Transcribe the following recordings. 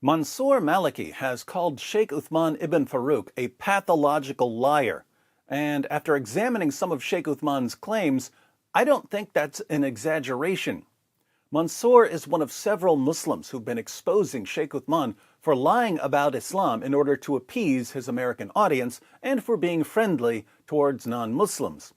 Mansour Maliki has called Sheikh Uthman ibn Farouk a pathological liar, and after examining some of Sheikh Uthman's claims, I don't think that's an exaggeration. Mansour is one of several Muslims who've been exposing Sheikh Uthman for lying about Islam in order to appease his American audience and for being friendly towards non-Muslims.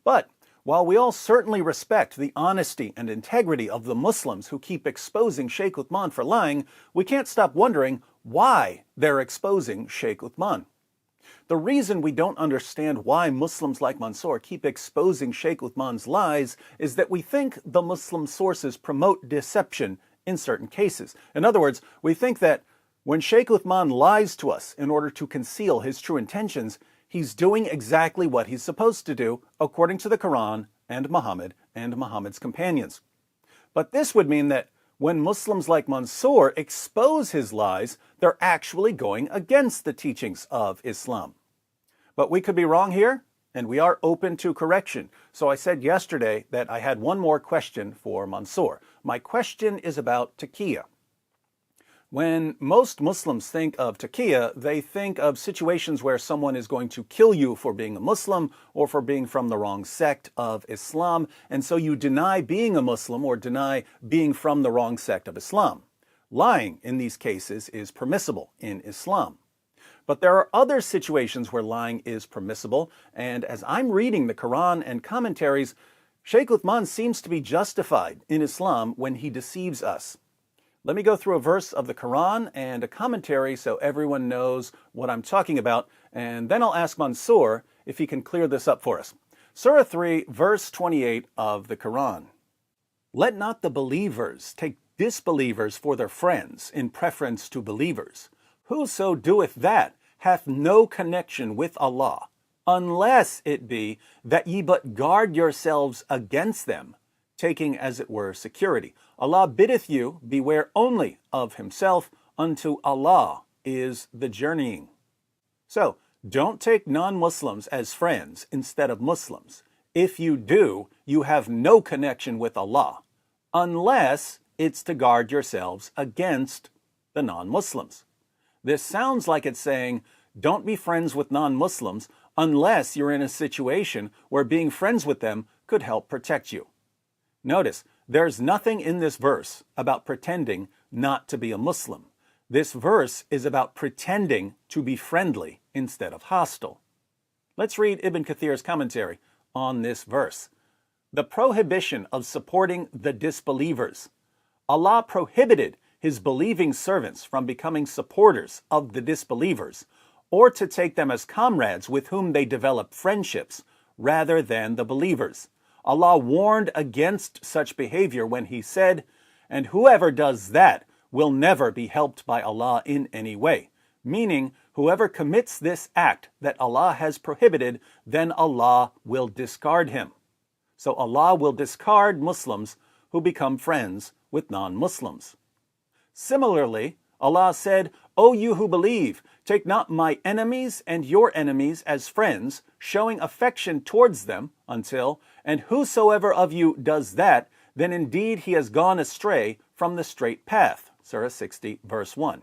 But while we all certainly respect the honesty and integrity of the Muslims who keep exposing Sheikh Uthman for lying, we can't stop wondering why they're exposing Sheikh Uthman. The reason we don't understand why Muslims like Mansour keep exposing Sheikh Uthman's lies is that we think the Muslim sources promote deception in certain cases. In other words, we think that when Sheikh Uthman lies to us in order to conceal his true intentions, he's doing exactly what he's supposed to do according to the Quran and Muhammad and Muhammad's companions. But this would mean that when Muslims like Mansour expose his lies, they're actually going against the teachings of Islam. But we could be wrong here, and we are open to correction. So I said yesterday that I had one more question for Mansour. My question is about Taqiyya. When most Muslims think of Taqiyya, they think of situations where someone is going to kill you for being a Muslim or for being from the wrong sect of Islam, and so you deny being a Muslim or deny being from the wrong sect of Islam. Lying in these cases is permissible in Islam. But there are other situations where lying is permissible, and as I'm reading the Quran and commentaries, Sheikh Uthman seems to be justified in Islam when he deceives us. Let me go through a verse of the Quran and a commentary so everyone knows what I'm talking about, and then I'll ask Mansour if he can clear this up for us. Surah 3, verse 28 of the Quran. Let not the believers take disbelievers for their friends in preference to believers. Whoso doeth that hath no connection with Allah, unless it be that ye but guard yourselves against them, taking as it were security. Allah biddeth you beware only of himself, unto Allah is the journeying. So, don't take non-Muslims as friends instead of Muslims. If you do, you have no connection with Allah, unless it's to guard yourselves against the non-Muslims. This sounds like it's saying, don't be friends with non-Muslims unless you're in a situation where being friends with them could help protect you. Notice, there's nothing in this verse about pretending not to be a Muslim. This verse is about pretending to be friendly instead of hostile. Let's read Ibn Kathir's commentary on this verse. The prohibition of supporting the disbelievers. Allah prohibited his believing servants from becoming supporters of the disbelievers, or to take them as comrades with whom they develop friendships, rather than the believers. Allah warned against such behavior when he said, and whoever does that will never be helped by Allah in any way, meaning whoever commits this act that Allah has prohibited, then Allah will discard him. So Allah will discard Muslims who become friends with non-Muslims. Similarly, Allah said, O you who believe, take not my enemies and your enemies as friends, showing affection towards them, until, and whosoever of you does that, then indeed he has gone astray from the straight path. Surah 60, verse 1.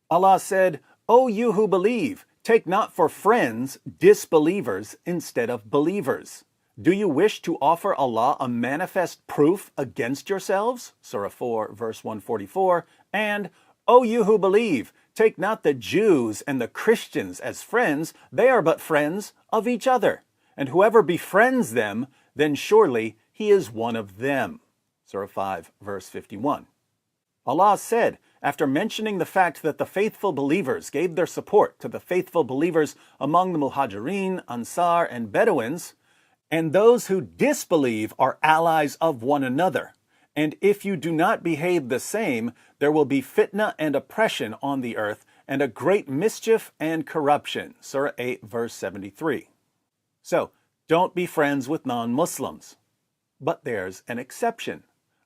Allah said, O you who believe, take not for friends disbelievers instead of believers. Do you wish to offer Allah a manifest proof against yourselves? Surah 4, verse 144. And, O you who believe, take not the Jews and the Christians as friends, they are but friends of each other. And whoever befriends them, then surely he is one of them. Surah 5, verse 51. Allah said, after mentioning the fact that the faithful believers gave their support to the faithful believers among the Muhajirin, Ansar, and Bedouins, and those who disbelieve are allies of one another. And if you do not behave the same, there will be fitna and oppression on the earth, and a great mischief and corruption. Surah 8, verse 73. So, don't be friends with non-Muslims. But there's an exception.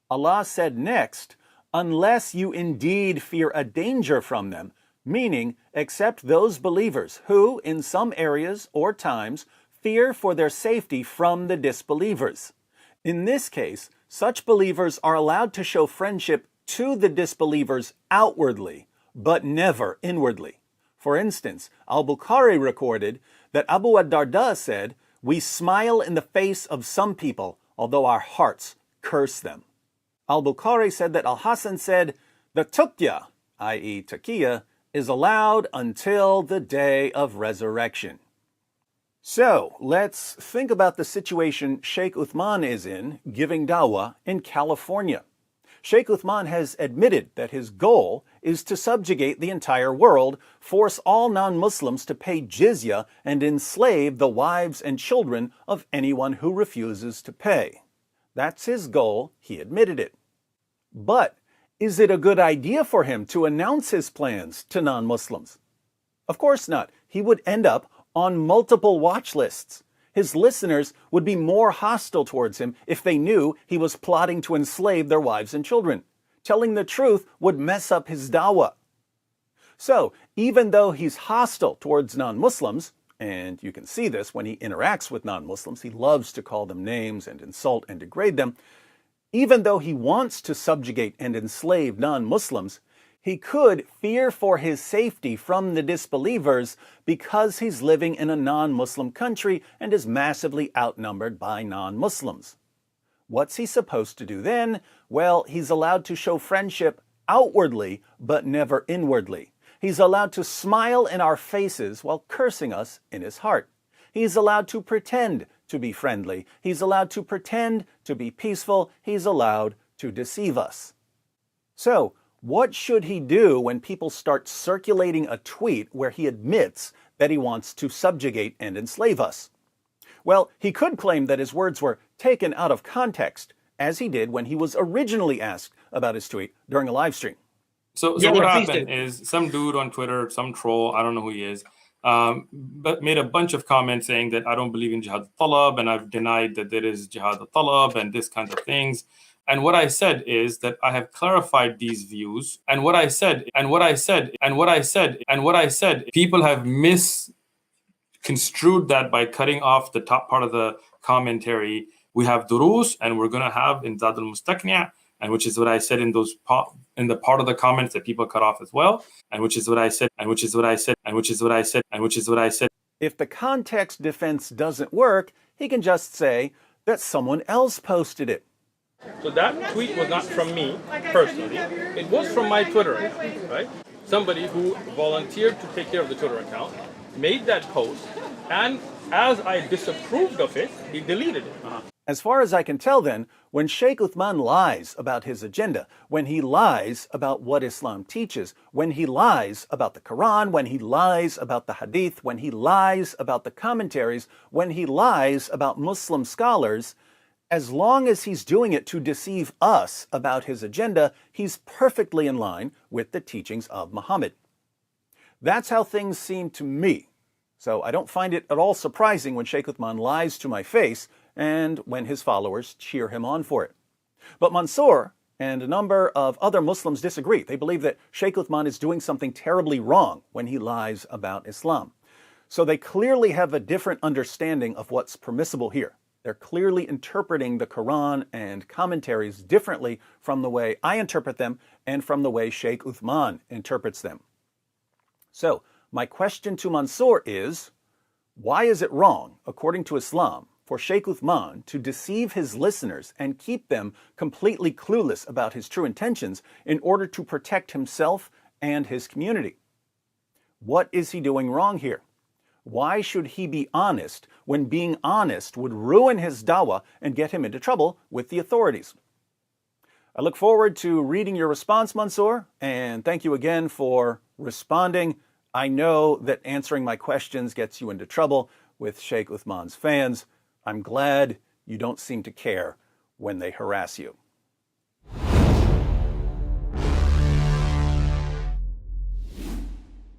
Allah said next, unless you indeed fear a danger from them, meaning except those believers who, in some areas or times, fear for their safety from the disbelievers. In this case, such believers are allowed to show friendship to the disbelievers outwardly, but never inwardly. For instance, al-Bukhari recorded that Abu ad-Darda said, "We smile in the face of some people, although our hearts curse them." Al-Bukhari said that Al-Hasan said, "The Taqiyya, i.e. Taqiyya, is allowed until the day of resurrection." So, let's think about the situation Sheikh Uthman is in, giving dawah in California. Sheikh Uthman has admitted that his goal is to subjugate the entire world, force all non-Muslims to pay jizya, and enslave the wives and children of anyone who refuses to pay. That's his goal, he admitted it. But is it a good idea for him to announce his plans to non-Muslims? Of course not. He would end up on multiple watch lists. His listeners would be more hostile towards him if they knew he was plotting to enslave their wives and children. Telling the truth would mess up his dawah. So, even though he's hostile towards non-Muslims, and you can see this when he interacts with non-Muslims, he loves to call them names and insult and degrade them, even though he wants to subjugate and enslave non-Muslims, he could fear for his safety from the disbelievers because he's living in a non-Muslim country and is massively outnumbered by non-Muslims. What's he supposed to do then? Well, he's allowed to show friendship outwardly, but never inwardly. He's allowed to smile in our faces while cursing us in his heart. He's allowed to pretend to be friendly. He's allowed to pretend to be peaceful. He's allowed to deceive us. So, what should he do when people start circulating a tweet where he admits that he wants to subjugate and enslave us? Well, he could claim that his words were taken out of context, as he did when he was originally asked about his tweet during a live stream. So what happened is some dude on Twitter, some troll, I don't know who he is, but made a bunch of comments saying that I don't believe in jihad al-talab and I've denied that there is jihad al-talab and this kind of things. And what I said is that I have clarified these views. And what I said, people have misconstrued that by cutting off the top part of the commentary. We have durus, and we're going to have in Zad al-Mustaqni', and which is what I said in the part of the comments that people cut off as well, and which is what I said. If the context defense doesn't work, he can just say that someone else posted it. So that tweet was not from me personally. It was from my Twitter account, right? Somebody who volunteered to take care of the Twitter account made that post, and as I disapproved of it, he deleted it. As far as I can tell then, when Sheikh Uthman lies about his agenda, when he lies about what Islam teaches, when he lies about the Quran, when he lies about the Hadith, when he lies about the commentaries, when he lies about Muslim scholars, as long as he's doing it to deceive us about his agenda, he's perfectly in line with the teachings of Muhammad. That's how things seem to me. So I don't find it at all surprising when Sheikh Uthman lies to my face and when his followers cheer him on for it. But Mansour and a number of other Muslims disagree. They believe that Sheikh Uthman is doing something terribly wrong when he lies about Islam. So they clearly have a different understanding of what's permissible here. They're clearly interpreting the Quran and commentaries differently from the way I interpret them and from the way Sheikh Uthman interprets them. So, my question to Mansour is, why is it wrong, according to Islam, for Sheikh Uthman to deceive his listeners and keep them completely clueless about his true intentions in order to protect himself and his community? What is he doing wrong here? Why should he be honest when being honest would ruin his dawah and get him into trouble with the authorities? I look forward to reading your response, Mansour, and thank you again for responding. I know that answering my questions gets you into trouble with Sheikh Uthman's fans. I'm glad you don't seem to care when they harass you.